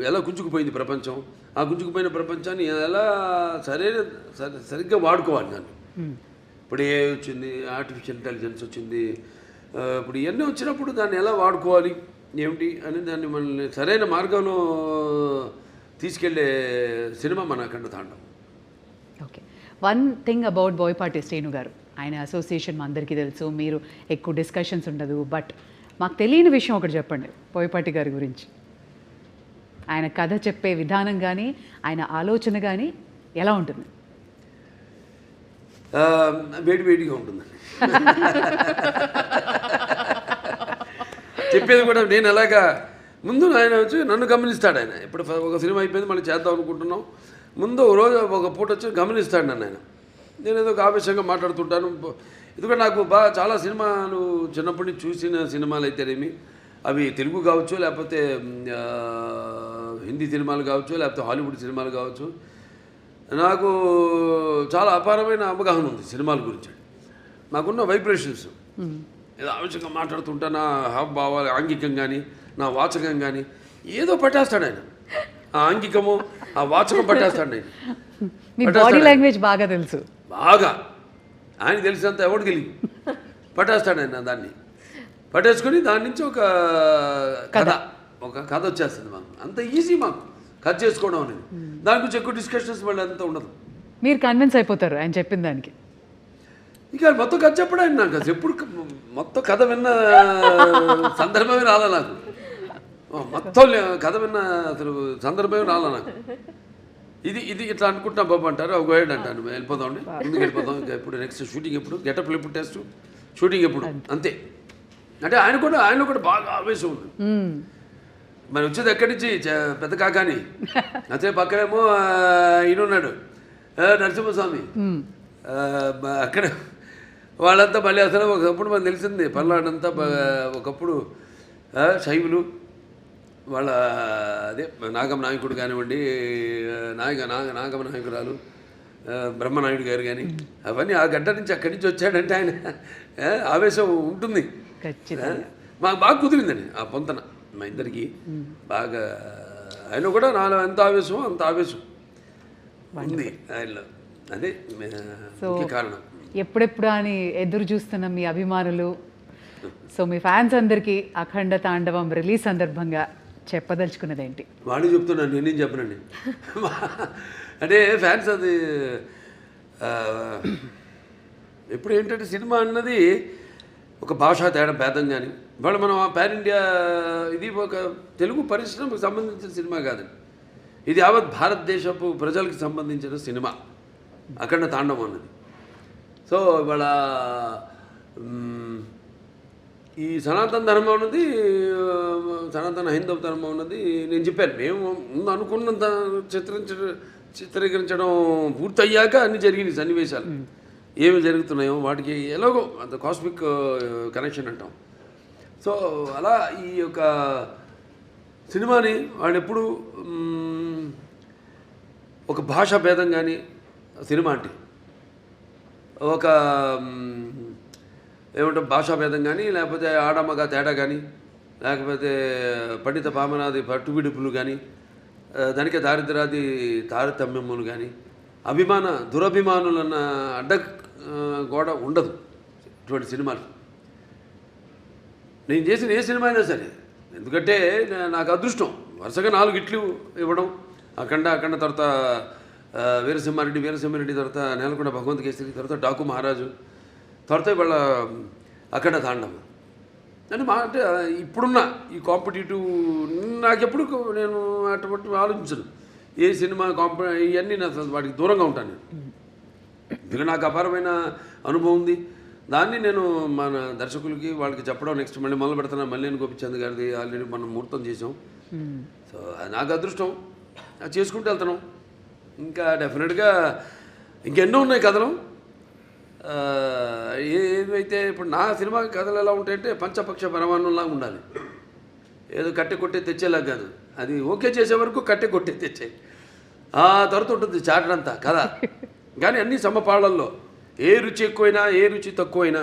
ఎలా గుంజుకుపోయింది ప్రపంచం, ఆ గుంజుకుపోయిన ప్రపంచాన్ని ఎలా సరిగ్గా వాడుకోవాలి దాన్ని. ఇప్పుడు ఏ వచ్చింది, ఆర్టిఫిషియల్ ఇంటెలిజెన్స్ వచ్చింది, ఇప్పుడు ఇవన్నీ వచ్చినప్పుడు దాన్ని ఎలా వాడుకోవాలి ఏమిటి అని దాన్ని మనల్ని సరైన మార్గంలో తీసుకెళ్లే సినిమా మన అఖండ తాండవం. Okay, one thing about Boyapati Srinu గారు, ఆయన అసోసియేషన్ మా అందరికీ తెలుసు, మీరు ఎక్కువ డిస్కషన్స్ ఉండదు, బట్ మాకు తెలియని విషయం ఒకటి చెప్పండి బోయపాటి గారి గురించి. ఆయన కథ చెప్పే విధానం కానీ ఆయన ఆలోచన కానీ ఎలా ఉంటుంది? వేడిగా ఉంటుందండి. చెప్పేది కూడా నేను ఎలాగా ముందు ఆయన వచ్చి నన్ను గమనిస్తాడు. ఆయన ఇప్పుడు ఒక సినిమా అయిపోయింది మళ్ళీ చేద్దాం అనుకుంటున్నాం, ముందు రోజు ఒక పూట వచ్చి గమనిస్తాడు నన్ను ఆయన. నేను ఏదో ఒక ఆవేశంగా మాట్లాడుతుంటాను. ఎందుకంటే నాకు చాలా సినిమాలు చిన్నప్పటి నుంచి చూసిన సినిమాలు అయితేనేమి, అవి తెలుగు కావచ్చు, లేకపోతే హిందీ సినిమాలు కావచ్చు, లేకపోతే హాలీవుడ్ సినిమాలు కావచ్చు, నాకు చాలా అపారమైన అవగాహన ఉంది సినిమాల గురించి. నాకున్న వైబ్రేషన్స్ ఏదో ఆవేశంగా మాట్లాడుతుంటా, నా హావభావాలు ఆంగికం కానీ నా వాచకం కానీ ఏదో పట్టేస్తాడు ఆయన. ఆ ఆంగికము ఆ వాచకం పట్టేస్తాడు ఆయన. మీ బాడీ లాంగ్వేజ్ బాగా తెలుసు, బాగా ఆయన తెలిసినంత ఎవరికి తెలియదు. పట్టేస్తాడు ఆయన దాన్ని, పట్టేసుకొని దాని నుంచి ఒక కథ వచ్చేస్తుంది మాకు. అంత ఈజీ మాకు కథ చేసుకోవడం అనేది. దాని గురించి ఎక్కువ డిస్కషన్స్ మళ్ళీ అంతా ఉండదు. మీరు కన్విన్స్ అయిపోతారు ఆయన చెప్పిన దానికి. ఇక మొత్తం కథ చెప్పడం ఆయన నాకు అసలు ఎప్పుడు మొత్తం కథ విన్న సందర్భమే రాలా నాకు. మొత్తం కథ విన్న అసలు సందర్భమే రాలా నాకు. ఇది ఇట్లా అనుకుంటున్నా బాబు అంటారు, ఒక గైడ్ అంటాను, వెళ్ళిపోదామండి ముందుకు వెళ్ళిపోదాం, ఇంకా ఎప్పుడు నెక్స్ట్ షూటింగ్ ఎప్పుడు, గెటప్లు ఎప్పుడు టెస్ట్, షూటింగ్ ఎప్పుడు, అంతే. అంటే ఆయనలో కూడా బాగా ఆవేశం ఉంది. మరి వచ్చేది ఎక్కడి నుంచి పెద్ద కాకాని, అదే పక్కనేమో ఈయనున్నాడు నరసింహస్వామి, అక్కడ వాళ్ళంతా మళ్ళీ అసలు ఒకప్పుడు మనకు తెలిసింది పల్నాడంతా ఒకప్పుడు శైవులు, వాళ్ళ అదే నాగమ నాయకుడు కానివ్వండి, నాగమ నాయకురాలు బ్రహ్మనాయుడు గారు కానీ, అవన్నీ ఆ గడ్డ నుంచి అక్కడి నుంచి వచ్చాడంటే ఆయన ఆవేశం ఉంటుంది. మాకు బాగా కుదిరిందండి ఆ పొంతన మా ఇద్దరికి బాగా. ఆయన కూడా నాలో ఎంత ఆవేశమో అంత ఆవేశం ఉంది ఆయనలో. అదే ముఖ్య కారణం. ఎప్పుడెప్పుడు అని ఎదురు చూస్తున్న మీ అభిమానులు సో మీ ఫ్యాన్స్ అందరికీ అఖండ తాండవం రిలీజ్ సందర్భంగా చెప్పదలుచుకున్నది ఏంటి? వాడిని చెప్తున్నాను, నేనేం చెప్పనండి. అంటే ఫ్యాన్స్ అది ఎప్పుడు ఏంటంటే సినిమా అన్నది ఒక భాషా తేడా భేదం కానీ ఇవాళ మనం ఆ పాన్ ఇండియా ఇది ఒక తెలుగు పరిశ్రమకు సంబంధించిన సినిమా కాదండి, ఇది యావత్ భారతదేశపు ప్రజలకు సంబంధించిన సినిమా అఖండ తాండవం అన్నది. సో ఇవాళ ఈ సనాతన ధర్మం ఉన్నది, సనాతన హైందవ ధర్మం ఉన్నది నేను చెప్పాను. మేము ముందు అనుకున్నంత చిత్రీకరించడం పూర్తయ్యాక అన్ని జరిగినాయి సన్నివేశాలు ఏమి జరుగుతున్నాయో వాటికి ఎలాగో అంత కాస్మిక్ కనెక్షన్ అంటాం. సో అలా ఈ యొక్క సినిమాని వాళ్ళు ఎప్పుడు ఒక భాషా భేదం కానీ సినిమా అంటే ఒక ఏమంటాం భాషా భేదం కానీ లేకపోతే ఆడమ్మగా తేడా కానీ లేకపోతే పండిత పామనాది పట్టుబిడుపులు కానీ దానికే దారిద్రాది తారతమ్యములు కానీ దురభిమానులన్న అడ్డ గోడ ఉండదు ఇటువంటి సినిమాలు. నేను చేసిన ఏ సినిమా అయినా సరే, ఎందుకంటే నాకు అదృష్టం వరుసగా 4 హిట్లు ఇవ్వడం, అఖండ తర్వాత వీరసింహారెడ్డి తర్వాత నేలకొండ భగవంత్ కేసరి, తర్వాత డాకు మహారాజు, తర్వాత ఇవాళ అఖండ తాండవం అంటే అంటే ఇప్పుడున్న ఈ కాంపిటేటివ్ నాకెప్పుడు నేను అటువంటి ఆలోచించను. ఏ సినిమా ఇవన్నీ నాకు వాటికి దూరంగా ఉంటాను నేను. ఎందుకంటే నాకు అపారమైన అనుభవం ఉంది. దాన్ని నేను మన దర్శకులకి వాళ్ళకి చెప్పడం నెక్స్ట్ మళ్ళీ మొదలు పెడుతున్నా. మల్లేని గోపిచంద్ గారిది ఆల్రెడీ మనం ముహూర్తం చేసాం. సో నాకు అదృష్టం, అది చేసుకుంటూ వెళ్తున్నాం. ఇంకా డెఫినెట్గా ఇంకెన్నో ఉన్నాయి కథలు. ఏవైతే ఇప్పుడు నా సినిమా కథలు ఎలా ఉంటాయంటే పంచపక్ష పరమాన్నంలాగా ఉండాలి. ఏదో కట్టె కొట్టే తెచ్చేలా కాదు, అది ఓకే చేసే వరకు కట్టె కొట్టే తెచ్చే ఆ తర్వాత ఉంటుంది చాటడంతా కథ. కానీ అన్ని సమపాళ్ళల్లో ఏ రుచి ఎక్కువైనా ఏ రుచి తక్కువైనా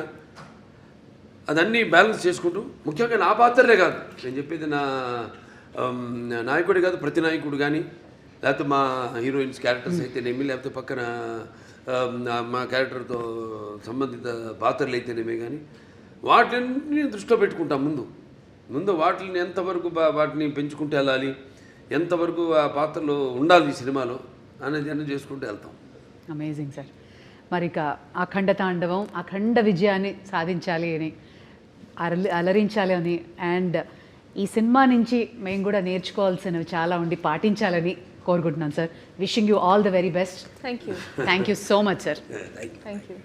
అదన్నీ బ్యాలెన్స్ చేసుకుంటూ, ముఖ్యంగా నా పాత్రలే కాదు నేను చెప్పేది, నా నాయకుడు కాదు ప్రతి నాయకుడు కానీ లేకపోతే మా హీరోయిన్స్ క్యారెక్టర్స్ అయితేనేమి లేకపోతే పక్కన మా క్యారెక్టర్తో సంబంధిత పాత్రలు అయితేనేమే కానీ వాటిని దృష్టిలో పెట్టుకుంటాం. ముందు వాటిని ఎంతవరకు వాటిని పెంచుకుంటూ వెళ్ళాలి, ఎంతవరకు ఆ పాత్రలో ఉండాలి ఈ సినిమాలో అనేది అన్నీ చేసుకుంటూ వెళ్తాం. Amazing sir. మరి ఇక అఖండ తాండవం అఖండ విజయాన్ని సాధించాలి అని, అలరించాలి అని, అండ్ ఈ సినిమా నుంచి మేము కూడా నేర్చుకోవాల్సినవి చాలా ఉండి పాటించాలని కోరుకుంటున్నాను sir. Wishing you all the very best. Thank you. Thank you so much sir. Thank you.